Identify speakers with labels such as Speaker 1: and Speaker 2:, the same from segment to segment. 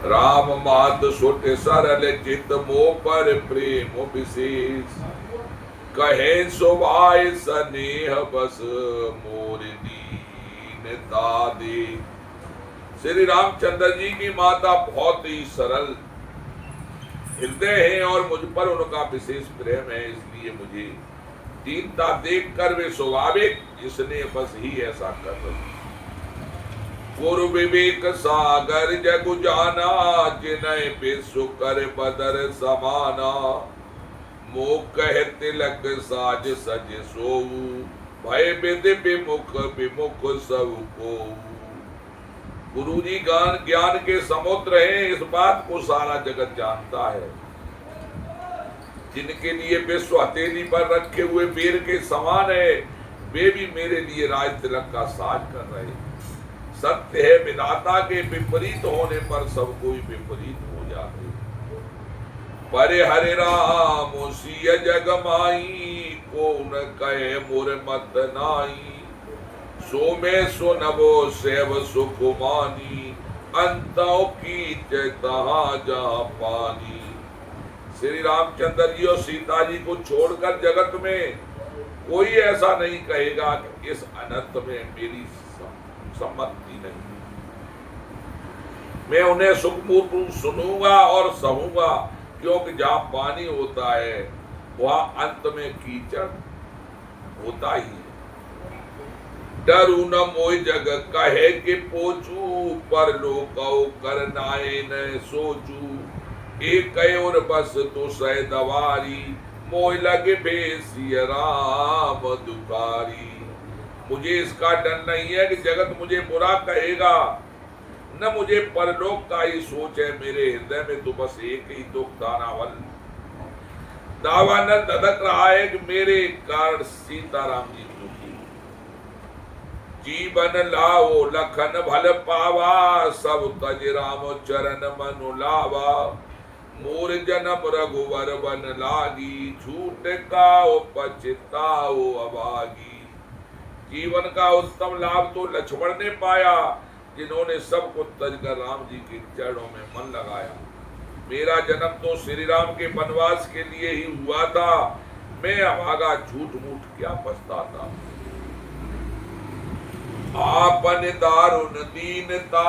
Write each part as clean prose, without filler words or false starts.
Speaker 1: राम मात सुट सरल चित मोह पर प्रेम विशेष, कहे सुभाय स्नेह बस मोर दीनता दे। श्री रामचंद्र जी की माता बहुत ही सरल हृदय है और मुझ पर उनका विशेष प्रेम है, इसलिए मुझे दीनता देखकर वे स्वाभाविक इसने बस ही ऐसा कर रही। गुरु विवेक सागर जगु जाना, जिनय विश्व कर बदर समाना। मोह कह तिलक साज सज सोऊ, भय विधि विमुख विमुख सब को। गुरु जी ज्ञान के समुद्र हैं, इस बात को सारा जगत जानता है। जिनके लिए विश्व हथेली पर रखे हुए वीर के समान है, वे भी मेरे लिए राज तिलक का साज कर रहे। सत्य है विधाता के विपरीत होने पर सब कोई विपरीत हो जाते। परे हरे राम सिय जग माई, को न कहे मोर मत नाई। सो में सुनबो सेव सुख मानी, अंतों की तहा जहां पानी। श्री रामचंद्र जी और सीता जी को छोड़कर जगत में कोई ऐसा नहीं कहेगा कि इस अनंत में मेरी सम्मति नहीं। मैं उन्हें सुखपूर्वक सुनूंगा और सहूंगा, क्योंकि जहां पानी होता है वहां अंत में कीचड़ होता ही है। डरू न मोय जग कहे कि पोचू, पर लोकौ कर नाए न सोचू। एक और बस तो सह दवारी, मोय लगे बेसिय राम दुखारी। मुझे इसका डर नहीं है कि जगत मुझे बुरा कहेगा, न मुझे परलोक का ही सोच है। मेरे हृदय में तो बस एक ही दुख दानावल दावा न धधक रहा है कि मेरे कारण सीताराम जी दुखी। जीवन लाओ लखन भल पावा, सब तज राम चरण मनु लावा। मोर जन्म रघुवर बन लागी, झूठ का पछताओ अभागी। जीवन का उत्तम लाभ तो लक्ष्मण ने पाया, जिन्होंने सब कुछ तजकर राम जी के चरणों में मन लगाया। मेरा जन्म तो श्री राम के वनवास के लिए ही हुआ था, मैं अभागा झूठ मूठ क्या पछताता। आपन दारुण दीनता,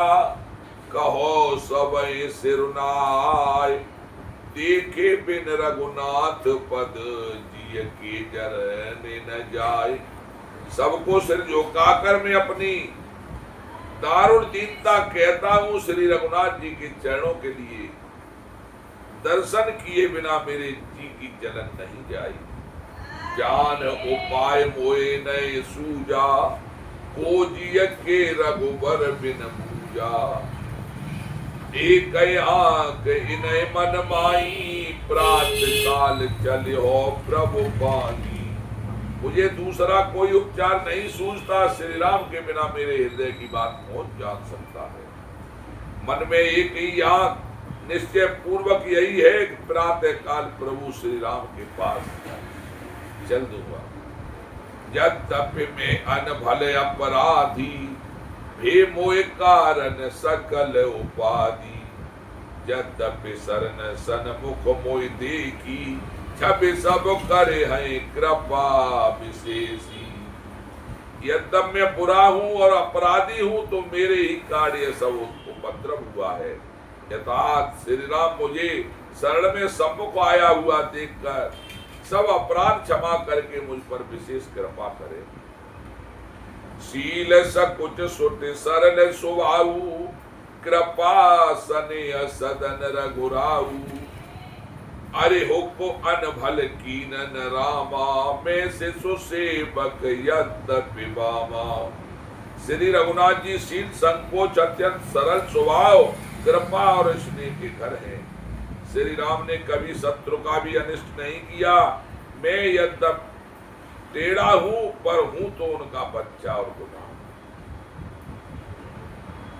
Speaker 1: कहो सब सिरुनाय। देखे बिन रघुनाथ पद, जिय के जरने न जाए। सबको सिर झुकाकर मैं अपनी दारुण दीनता कहता हूँ श्री रघुनाथ जी के चरणों के लिए। दर्शन किए बिना मेरे जी की जलन नहीं जाई। जान उपाय मोए नए सूजा, को जिय के रघुबर बिन पूजा। एक आंख इन्हें मन माई, प्रात काल चले हो प्रभु पानी। मुझे दूसरा कोई उपचार नहीं सूझता, श्री राम के बिना मेरे हृदय की बात कौन जान सकता है। मन में एक ही आंख निश्चय पूर्वक यही है कि प्रातः काल प्रभु श्री राम के पास चल दूंगा। यद्यपि में अनभल अपराधी, हे मोय कारण सकल उपाधि। यद्यपि शरण सन्मुख मोय देखी, छवि सब करे हैं कृपा विशेषी। यद्यपि मैं बुरा हूँ और अपराधी हूँ, तो मेरे ही कार्य सब उपद्रव हुआ है। यथार्थ श्री राम मुझे शरण में सम्मुख आया हुआ देखकर सब अपराध क्षमा करके मुझ पर विशेष कृपा करे। शील सकुच सुट सरल सुभाऊ, कृपा स्नेह सदन रघुराऊ। अरे हुको अनभल कीनन रामा, मैं से सुसेवक यद्यपि बामा। श्री रघुनाथ जी शील संकोच अत्यंत सरल स्वभाव, कृपा और स्नेह के घर है। श्री राम ने कभी शत्रु का भी अनिष्ट नहीं किया। मैं यद्यपि टेढ़ा हूं, पर हूं तो उनका बच्चा और गुलाम।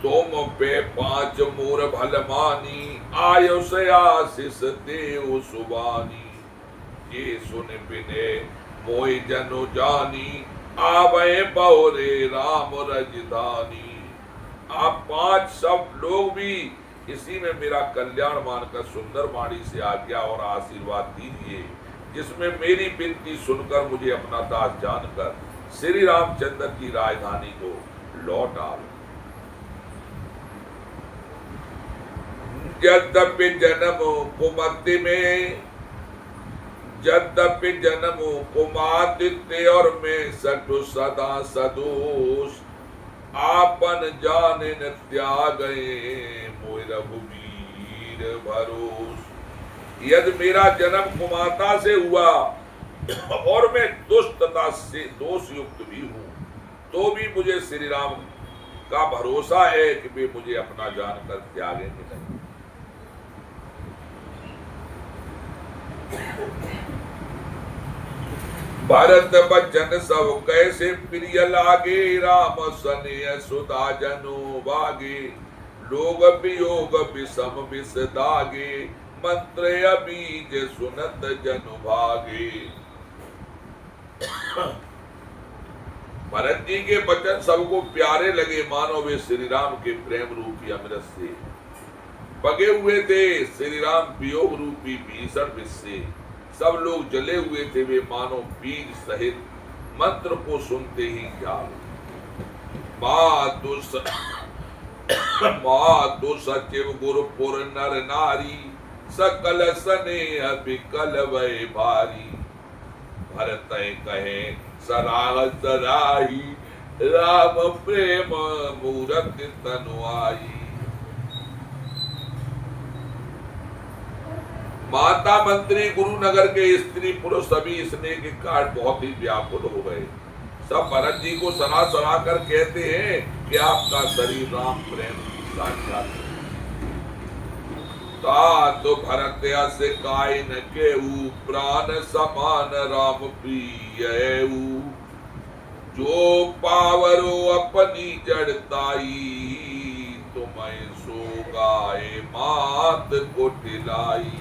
Speaker 1: तुम पे पांच मोर भल मानी, आयो से आशीष देव सुबानी। ये सुन बिने मोय जनु जानी, आवे बहुरे राम रजधानी। आप 5 सब लोग भी इसी में मेरा कल्याण मानकर सुंदर वाणी से आज्ञा और आशीर्वाद दीजिए, जिसमें मेरी विनती सुनकर मुझे अपना दास जानकर श्री रामचंद्र की राजधानी को लौट आवे। यद्यपि जन्म कुमति में, यद्यपि जन्म कुमादित्य और मैं सटु सदा सदोष, आपन जाने न त्यागे मोय रघुवीर भरोस। यदि मेरा जन्म कुमाता से हुआ और मैं दुष्टता से दोष युक्त भी हूं, तो भी मुझे श्री राम का भरोसा है कि वे मुझे अपना जानकर त्यागेंगे नहीं। भरत बचन सब कैसे प्रिय लागे, राम सनेह सुधा जनो भागे, लोग वियोग विषम विष दागे, मंत्र बीज सुनत जनु भागे। भरत जी के वचन सबको प्यारे लगे, मानो वे श्री राम के प्रेम रूपी अमृत से पगे हुए थे। श्री राम वियोग रूपी भीषण विष से सब लोग जले हुए थे, वे मानो बीज सहित मंत्र को सुनते ही जाग। मातु सचिव गुरुपुर नर नारी, सकल स्नेह विकल वै भारी। भरत कहे सराह सराही, राम प्रेम मूरत तनुआई। माता मंत्री गुरु नगर के स्त्री पुरुष सभी स्नेह के कारण बहुत ही व्याकुल हो गए। सब भरत जी को सराह सराह कर कहते हैं कि आपका शरीर राम प्रेम की साक्षात तो भरत से कायन केहू, प्राण समान राम प्रिय। जो पावरो अपनी जड़ताई, तुम्हें सो गाए मात को ढिलाई।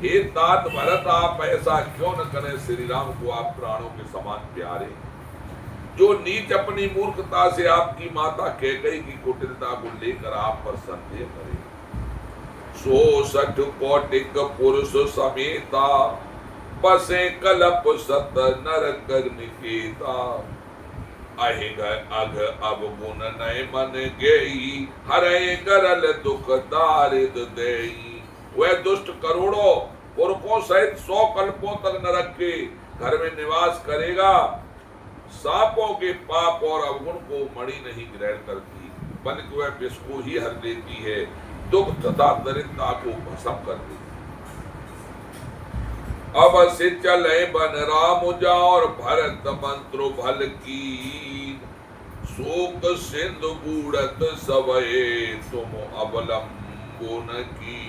Speaker 1: हे तात भरत, आप ऐसा क्यों न करें, श्री राम को आप प्राणों के समान प्यारे। जो नीच अपनी मूर्खता से आपकी माता कैकेयी की कुटिलता को लेकर आप पर संदेह करे, सो 60 कौटिक पुरुष समेता, बसे कलप सत नर कर निकेता। अहिग अघ अब गुण नय मन गेई, हरे करल दुख दारिद देई। वह दुष्ट करोड़ों पुरखों सहित 100 कल्पों तक नरक के घर में निवास करेगा। सांपों के पाप और अवगुण को मणि नहीं ग्रहण करती, बल्कि वह विष को ही हर लेती है, दुख तथा दरिद्रता को भस्म कर देती। अब से चले बन राम जा और भरत मंत्रो भल की, शोक सिंधु बूढ़त सवये तुम अवलंबो न की।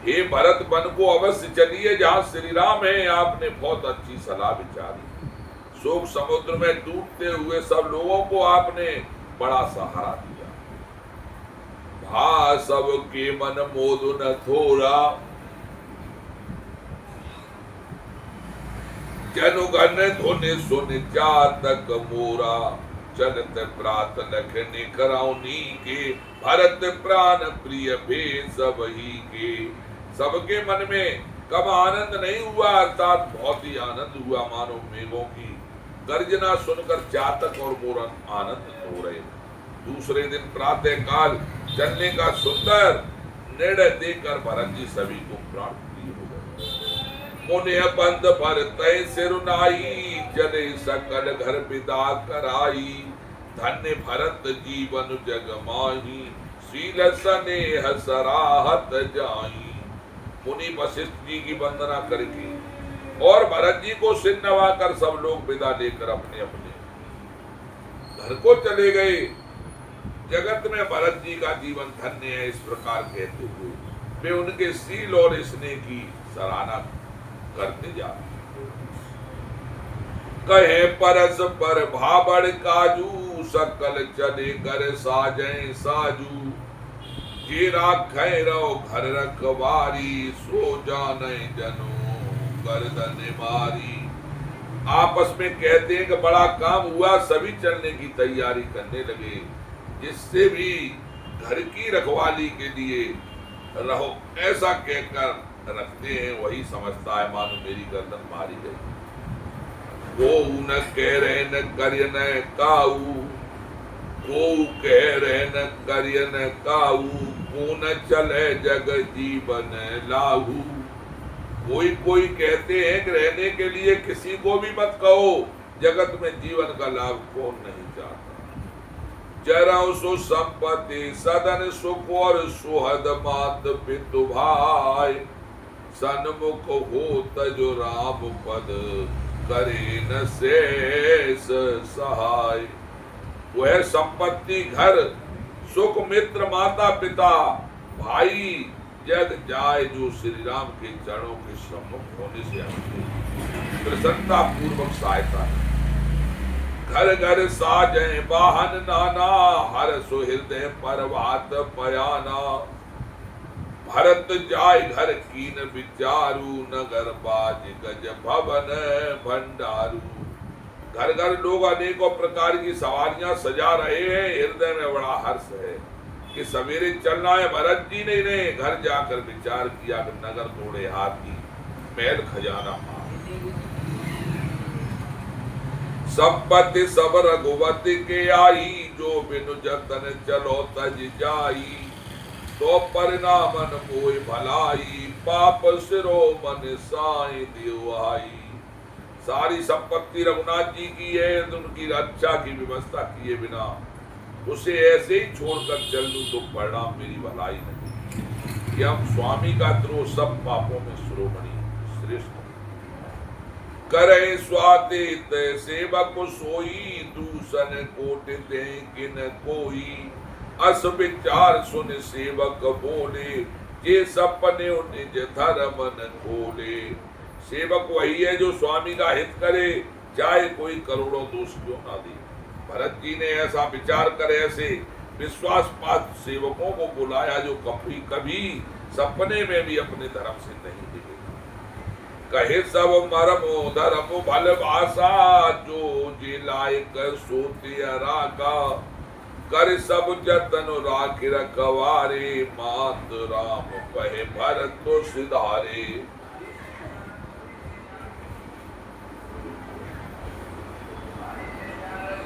Speaker 1: हे भरत, वन को अवश्य चलिए जहां श्री राम है। आपने बहुत अच्छी सलाह विचारी। शोक समुद्र में डूबते हुए सब लोगों को आपने बड़ा सहारा दिया। भा सबके मन मोद न थोरा, जनुगन धुन सुन जातक मोरा। चलत प्रात लखने कराउनी के, भरत प्राण प्रिय भेष वही के। सबके मन में कब आनंद नहीं हुआ, अर्थात बहुत ही आनंद हुआ, मानो मेघों की गर्जना सुनकर चातक और मोर आनंद हो रहे। दूसरे दिन प्रातः काल चलने का सुंदर निर्णय देकर भरत जी सभी को प्राण प्रिय हो गए। मुने बंद भरत सिरुनाई, चले सकल घर विदा कराई। धन्य भरत जीवन जग माही, शील स्नेह सराहत जाई। मुनि वशिष्ठ जी की वंदना करके और भरत जी को सिर नवाकर सब लोग विदा लेकर अपने अपने घर को चले गए। जगत में भरत जी का जीवन धन्य है, इस प्रकार कहते हुए वे उनके शील और स्नेह की सराहना करते जा रहे। कहे परस पर भाबड़ काजू, सकल चले कर साजय साजू। जे राखै रहो घर रखवारी, सो जाने जनो गर्दन मारी। आपस में कहते हैं कि बड़ा काम हुआ, सभी चलने की तैयारी करने लगे। जिससे भी घर की रखवाली के लिए रहो ऐसा कहकर रखते हैं, वही समझता है मानो मेरी गर्दन मारी गई। वो न कह रहे न करिय न काऊ, वो कह रहे न करिय न काऊ, को न चले जग जीवन लाहू। कोई कहते हैं कि रहने के लिए किसी को भी मत कहो, जगत में जीवन का लाभ कौन नहीं चाहता। चरौ सो संपत्ति सदन सुख और सुहद मात पितु भाई, सन्मुख हो तजो राम पद करे न शेष सहाय। वह संपत्ति घर सुख मित्र माता पिता भाई जग जाए जो श्री राम के चरणों के सम्मुख होने से हमसे प्रसन्नता पूर्वक सहायता है। घर घर साजै वाहन नाना, हर सुहृदय परवात पयाना। भरत जाय घर कीन विचारू, नगर बाज गज भवन भंडारू। घर घर लोग अनेकों प्रकार की सवारियां सजा रहे हैं, हृदय में बड़ा हर्ष है कि सवेरे चलना है। भरत जी ने इन्हें घर जाकर विचार किया कि नगर तोड़े हाथी महल खजाना संपत्ति सब रघुवती के आई, जो बिनु जतन चलो तज जाई। तो परिणाम न कोई भलाई, पाप सिरो मन साई दिवाई। सारी संपत्ति रघुनाथ जी की है, उनकी रक्षा की व्यवस्था किए बिना उसे ऐसे ही छोड़कर चल दूं तो परिणाम मेरी भलाई नहीं। कि हम स्वामी का द्रोह सब पापों में शिरोमणि श्रेष्ठ। करे स्वादित सेवक सोई, दूषण कोट दे किन कोई। अस विचार सुन सेवक बोले, जे सपने निज धर्म न खोले। सेवक वही है जो स्वामी का हित करे, चाहे कोई करोड़ों दोष क्यों ना दे। भरत जी ने ऐसा विचार कर ऐसे विश्वास पात्र सेवकों को बुलाया जो कभी सपने में भी अपने धर्म से नहीं दिखे। कहे सब मरमो धर्म भल भाषा, जो जे लायक सोते रागा। कर सब जतन राख रखवारे, मात राम कहे भरत तो सिधारे।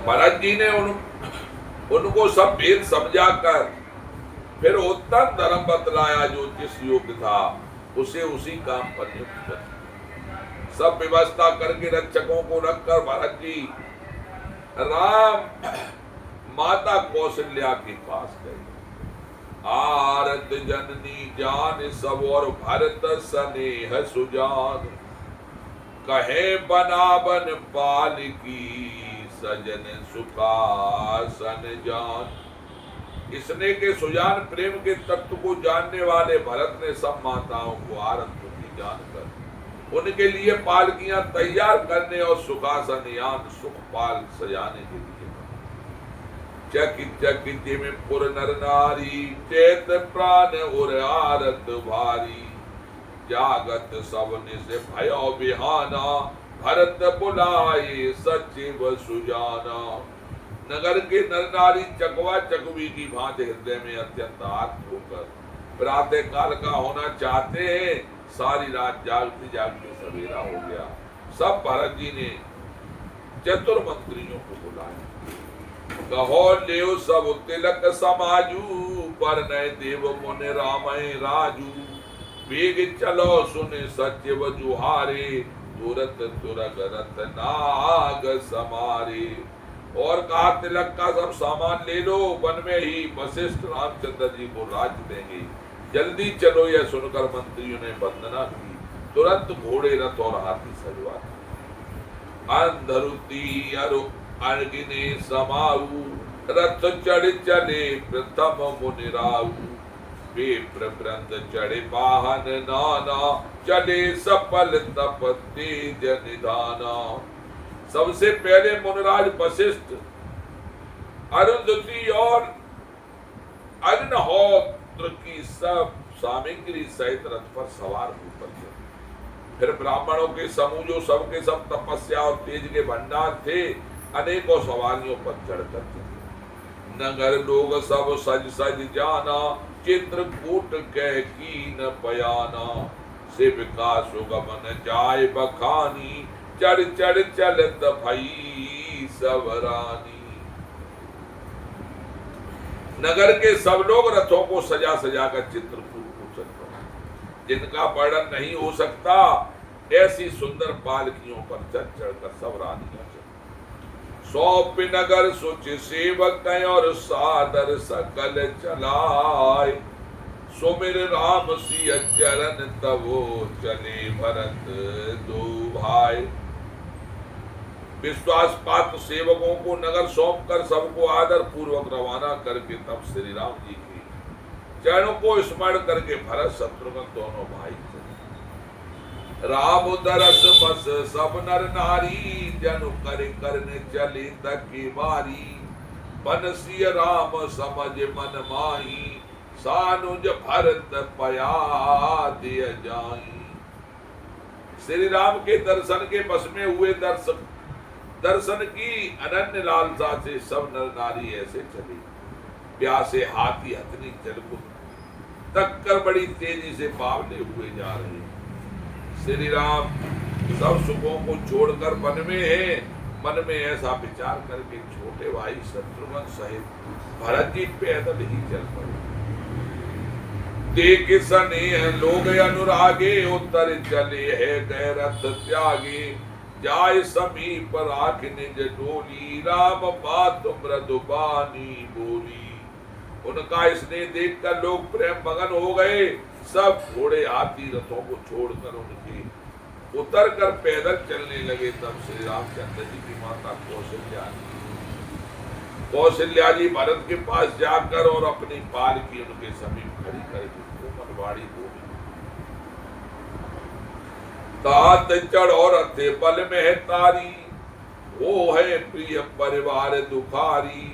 Speaker 1: भरत जी ने उनको सब भेद समझाकर फिर उत्तम धर्म बतलाया, जो जिस योग्य था उसे उसी काम पर नियुक्त कर। सब व्यवस्था करके रक्षकों को रखकर भरत जी राम माता कौशल्या के पास गए। आरत जननी जान सब और भरत स्नेह सुजान। कहे बनावन पाल की, सजन सुखासन जान। इसने के सुजान प्रेम के तत्व को जानने वाले भरत ने सब माताओं को आरत की जानकर उनके लिए पालकियां तैयार करने और सुखासन यान सुखपाल सजाने के लिए। चकित चकित में पुर नर नारी, चेत प्राण और आरत भारी। जागत सबने से भयो बिहाना, भरत बुलाए सचिव सुजाना। नगर के नर नारी चकवा चकवी की भांति हृदय में अत्यंत आर्त होकर प्रातः काल का होना चाहते हैं। सारी रात जागते जागते सवेरा हो गया। सब भरत जी ने चतुर मंत्रियों को बुलाया। कहो ले सब तिलक समाजू, पर नए देव मुनि रामय राजू। वेग चलो सुने सचिव जुहारे, तुरत तुरग रत नाग समारे। और कहा तिलक का सब सामान ले लो, वन में ही वशिष्ठ रामचंद्र जी को राज्य देंगे। जल्दी चलो। यह सुनकर मंत्रियों ने वंदना की, तुरंत घोड़े रथ और हाथी सजवा। अंधरुति अरु अर्गिने समाऊ, रथ चढ़ चले प्रथम मुनिराऊ। विप्र वृंद चढ़े वाहन नाना, चले सफल तप तेज निधाना। सबसे पहले मुनिराज वशिष्ठ, अरुंधति और अग्निहोत्र की सब सामग्री सहित रथ पर सवार होकर चले। फिर ब्राह्मणों के समूह जो सबके सब तपस्या और तेज के भंडार थे, अनेकों सवारियों पर चढ़कर चले। नगर लोग सब सज सज जाना, चित्रकूट कह कीन बयाना। शिविका सुगमन जाय बखानी, चढ़ चढ़ चलत भई सबरानी। नगर के सब लोग रथों को सजा सजा कर चित्रकूट को चल पड़े। जिनका वर्णन नहीं हो सकता ऐसी सुंदर पालकियों पर चढ़ चढ़ कर सब रानियां चल। सौंप नगर सुच सेवक और सादर सकल चलाए, सुमिर राम सिय चरण तवो चले भरत दो भाई। विश्वास पात्र सेवकों को नगर सौंप कर सबको आदर पूर्वक रवाना करके तब श्री राम जी के चरणों को स्मरण करके भरत शत्रुघ्न दोनों भाई चले। राम दरस बस सब नर नारी, जनु कर करने चले तक की बारी। बनसिय राम समझ मन माही, सानुज भरत पया दिय जाई। श्री राम के दर्शन के बस में हुए दर्शन की अनन्य लालसा से सब नर नारी ऐसे चले। प्यासे हाथी हथनी जल को तक कर बड़ी तेजी से बावले हुए जा रहे हैं। श्री राम सब सुखों को छोड़कर वन में है। मन में ऐसा विचार करके छोटे भाई शत्रुघ्न सहित भरत जी पैदल ही चल पड़े। देख स्नेह लोग अनुरागे, उतर चले है गए रथ त्यागे। जाय समीप राख निज डोली, राम बात मृदुबानी बोली। उनका स्नेह देखकर लोग प्रेम मगन हो गए। सब घोड़े हाथी रथों को छोड़कर उनके उतर कर पैदल चलने लगे। तब श्री रामचंद्र जी की माता कौशल्या जी भरत के पास जाकर और अपनी पालकी उनके समीप खड़ी करके कोमलवाणी बोली। तात चढ़ और रथे बल में तारी, वो है प्रिय परिवार दुखारी।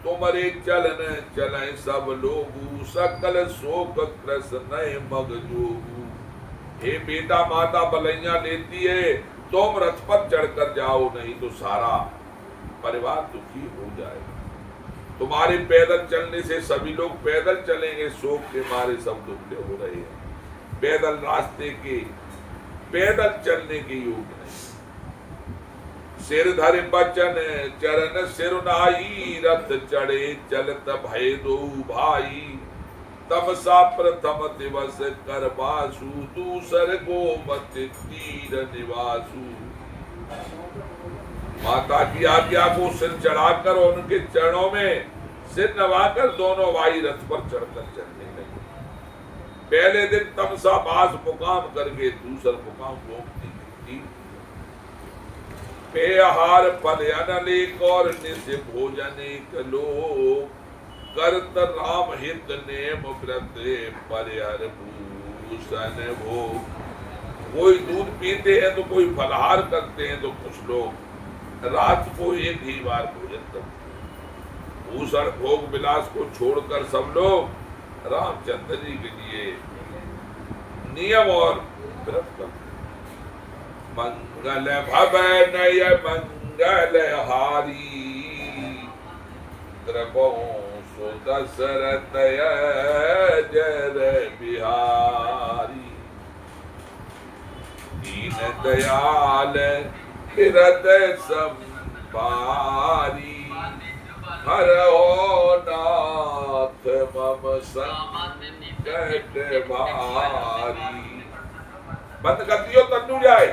Speaker 1: तुमरे चलन चले सब लोगू, सकल शोक क्रस नए मग जोगू। हे बेटा माता बलैया लेती है, तुम रथ पर चढ़कर जाओ, नहीं तो सारा परिवार दुखी हो जाएगा। तुम्हारे पैदल चलने से सभी लोग पैदल चलेंगे, शोक के मारे सब दुखले हो रहे हैं। पैदल रास्ते के पैदल चलने के योग्य नहीं। सिर धरे बचन चरण सिरुनाई, रथ चढ़े चलत भय दो भाई। तमसा प्रथम दिवस कर बासु, दूसर गोमत तीर निवासु। माता की आज्ञा को सिर चढ़ाकर और उनके चरणों में सिर नवाकर दोनों भाई रथ पर चढ़कर चलने लगे। पहले दिन तमसा बास मुकाम करके दूसर मुकाम गोमती थी। पेहार फल अनलेक और निस भोजन एक लोक। करत राम हित नेम व्रत परिहर भूषण भोग। कोई दूध पीते हैं तो कोई फलहार करते हैं, तो कुछ लोग रात को एक ही बार भोजन करते हैं। भूषण भोग विलास को छोड़कर सब लोग रामचंद्र जी के लिए नियम और व्रत करते। मंगल भवन नय मंगल हारी, द्रवों सो दशरथ जर बिहारी। दीन दयाल हृदय संभारी, हरओ नाथ मम संकट भारी। बंद कर दियो तन्नू जाए।